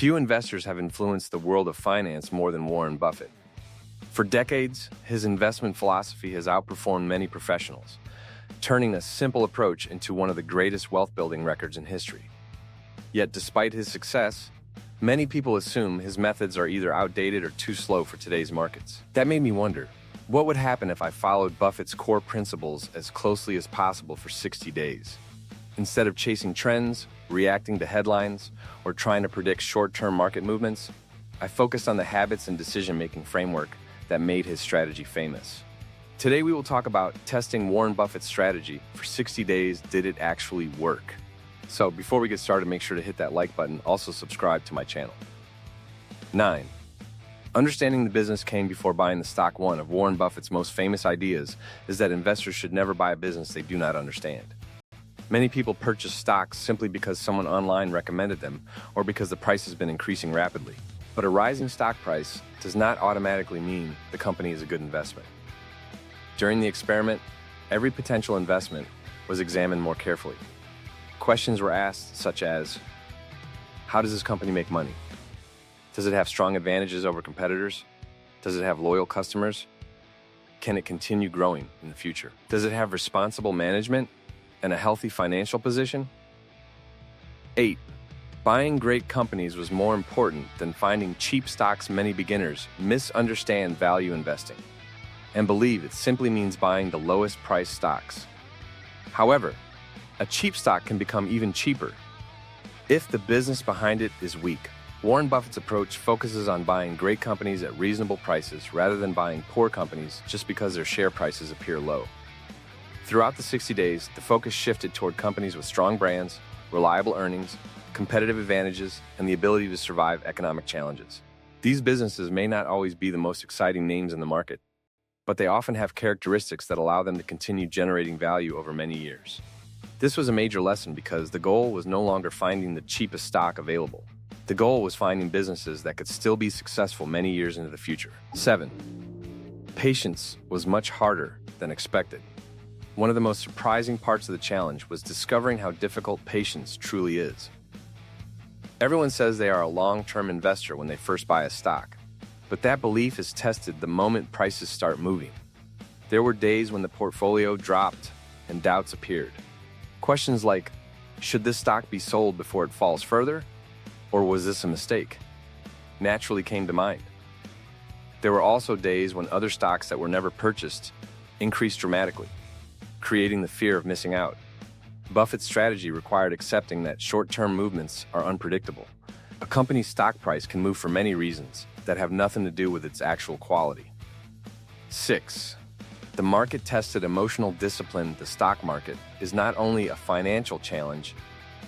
Few investors have influenced the world of finance more than Warren Buffett. For decades, his investment philosophy has outperformed many professionals, turning a simple approach into one of the greatest wealth-building records in history. Yet despite his success, many people assume his methods are either outdated or too slow for today's markets. That made me wonder, what would happen if I followed Buffett's core principles as closely as possible for 60 days? Instead of chasing trends, reacting to headlines, or trying to predict short-term market movements, I focused on the habits and decision-making framework that made his strategy famous. Today we will talk about testing Warren Buffett's strategy for 60 days. Did it actually work? So before we get started, make sure to hit that like button. Also subscribe to my channel. 9. Understanding the business came before buying the stock. One of Warren Buffett's most famous ideas is that investors should never buy a business they do not understand. Many people purchase stocks simply because someone online recommended them or because the price has been increasing rapidly. But a rising stock price does not automatically mean the company is a good investment. During the experiment, every potential investment was examined more carefully. Questions were asked such as, how does this company make money? Does it have strong advantages over competitors? Does it have loyal customers? Can it continue growing in the future? Does it have responsible management and a healthy financial position? 8. Buying great companies was more important than finding cheap stocks. Many beginners misunderstand value investing and believe it simply means buying the lowest priced stocks. However, a cheap stock can become even cheaper if the business behind it is weak. Warren Buffett's approach focuses on buying great companies at reasonable prices rather than buying poor companies just because their share prices appear low. Throughout the 60 days, the focus shifted toward companies with strong brands, reliable earnings, competitive advantages, and the ability to survive economic challenges. These businesses may not always be the most exciting names in the market, but they often have characteristics that allow them to continue generating value over many years. This was a major lesson because the goal was no longer finding the cheapest stock available. The goal was finding businesses that could still be successful many years into the future. 7. Patience was much harder than expected. One of the most surprising parts of the challenge was discovering how difficult patience truly is. Everyone says they are a long-term investor when they first buy a stock, but that belief is tested the moment prices start moving. There were days when the portfolio dropped and doubts appeared. Questions like, should this stock be sold before it falls further? Or was this a mistake? Naturally came to mind. There were also days when other stocks that were never purchased increased dramatically, creating the fear of missing out. Buffett's strategy required accepting that short-term movements are unpredictable. A company's stock price can move for many reasons that have nothing to do with its actual quality. 6. The market tested emotional discipline. The stock market is not only a financial challenge,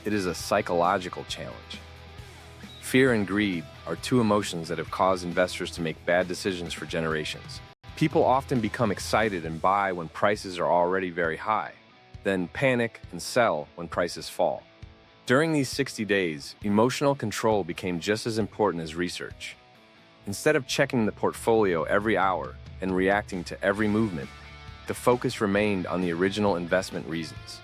it is a psychological challenge. Fear and greed are two emotions that have caused investors to make bad decisions for generations. People often become excited and buy when prices are already very high, then panic and sell when prices fall. During these 60 days, emotional control became just as important as research. Instead of checking the portfolio every hour and reacting to every movement, the focus remained on the original investment reasons.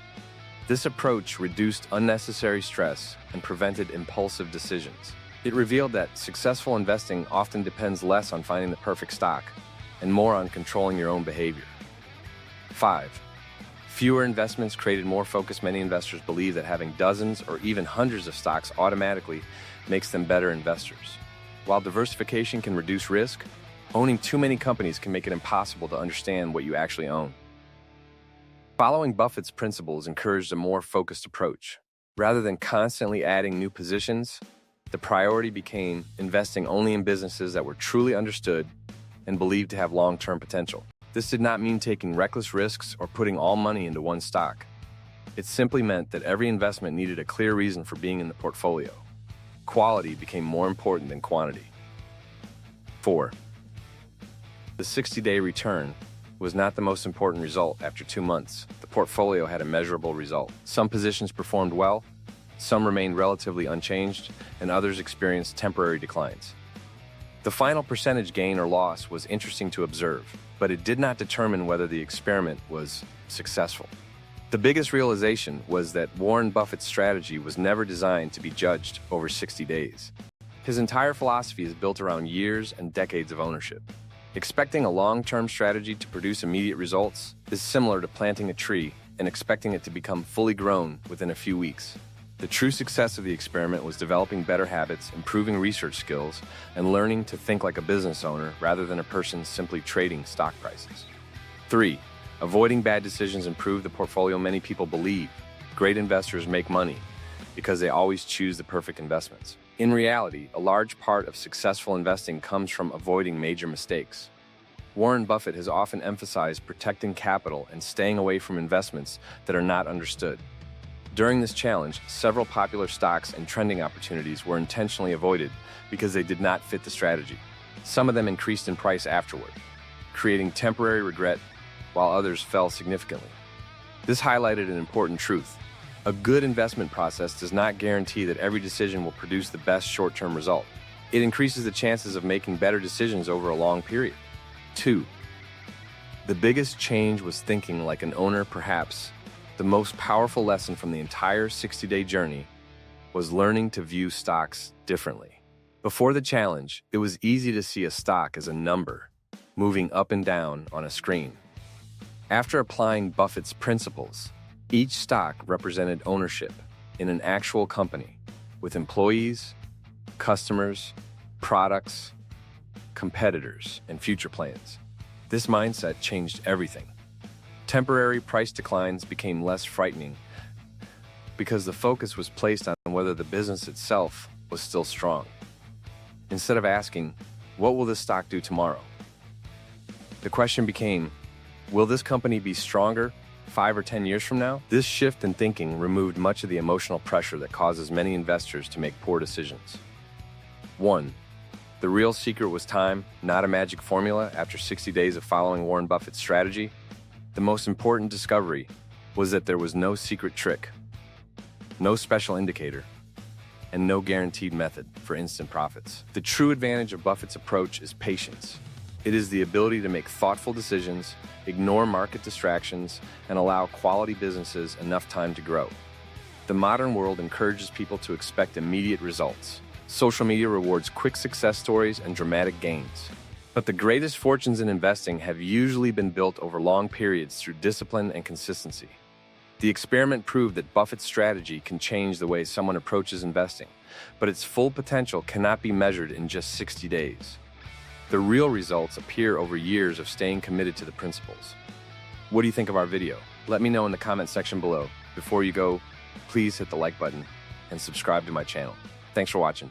This approach reduced unnecessary stress and prevented impulsive decisions. It revealed that successful investing often depends less on finding the perfect stock and more on controlling your own behavior. 5. Fewer investments created more focus. Many investors believe that having dozens or even hundreds of stocks automatically makes them better investors. While diversification can reduce risk, owning too many companies can make it impossible to understand what you actually own. Following Buffett's principles encouraged a more focused approach. Rather than constantly adding new positions, the priority became investing only in businesses that were truly understood and believed to have long-term potential. This did not mean taking reckless risks or putting all money into one stock. It simply meant that every investment needed a clear reason for being in the portfolio. Quality became more important than quantity. 4. The 60-day return was not the most important result. After 2 months, the portfolio had a measurable result. Some positions performed well, some remained relatively unchanged, and others experienced temporary declines. The final percentage gain or loss was interesting to observe, but it did not determine whether the experiment was successful. The biggest realization was that Warren Buffett's strategy was never designed to be judged over 60 days. His entire philosophy is built around years and decades of ownership. Expecting a long-term strategy to produce immediate results is similar to planting a tree and expecting it to become fully grown within a few weeks. The true success of the experiment was developing better habits, improving research skills, and learning to think like a business owner rather than a person simply trading stock prices. 3. Avoiding bad decisions improve the portfolio. Many people believe great investors make money because they always choose the perfect investments. In reality, a large part of successful investing comes from avoiding major mistakes. Warren Buffett has often emphasized protecting capital and staying away from investments that are not understood. During this challenge, several popular stocks and trending opportunities were intentionally avoided because they did not fit the strategy. Some of them increased in price afterward, creating temporary regret, while others fell significantly. This highlighted an important truth. A good investment process does not guarantee that every decision will produce the best short-term result. It increases the chances of making better decisions over a long period. 2. The biggest change was thinking like an owner. Perhaps the most powerful lesson from the entire 60-day journey was learning to view stocks differently. Before the challenge, it was easy to see a stock as a number, moving up and down on a screen. After applying Buffett's principles, each stock represented ownership in an actual company with employees, customers, products, competitors, and future plans. This mindset changed everything. Temporary price declines became less frightening because the focus was placed on whether the business itself was still strong. Instead of asking, "What will this stock do tomorrow?" the question became, "Will this company be stronger 5 or 10 years from now?" This shift in thinking removed much of the emotional pressure that causes many investors to make poor decisions. 1. The real secret was time, not a magic formula. After 60 days of following Warren Buffett's strategy, the most important discovery was that there was no secret trick, no special indicator, and no guaranteed method for instant profits. The true advantage of Buffett's approach is patience. It is the ability to make thoughtful decisions, ignore market distractions, and allow quality businesses enough time to grow. The modern world encourages people to expect immediate results. Social media rewards quick success stories and dramatic gains. But the greatest fortunes in investing have usually been built over long periods through discipline and consistency. The experiment proved that Buffett's strategy can change the way someone approaches investing, but its full potential cannot be measured in just 60 days. The real results appear over years of staying committed to the principles. What do you think of our video? Let me know in the comment section below. Before you go, please hit the like button and subscribe to my channel. Thanks for watching.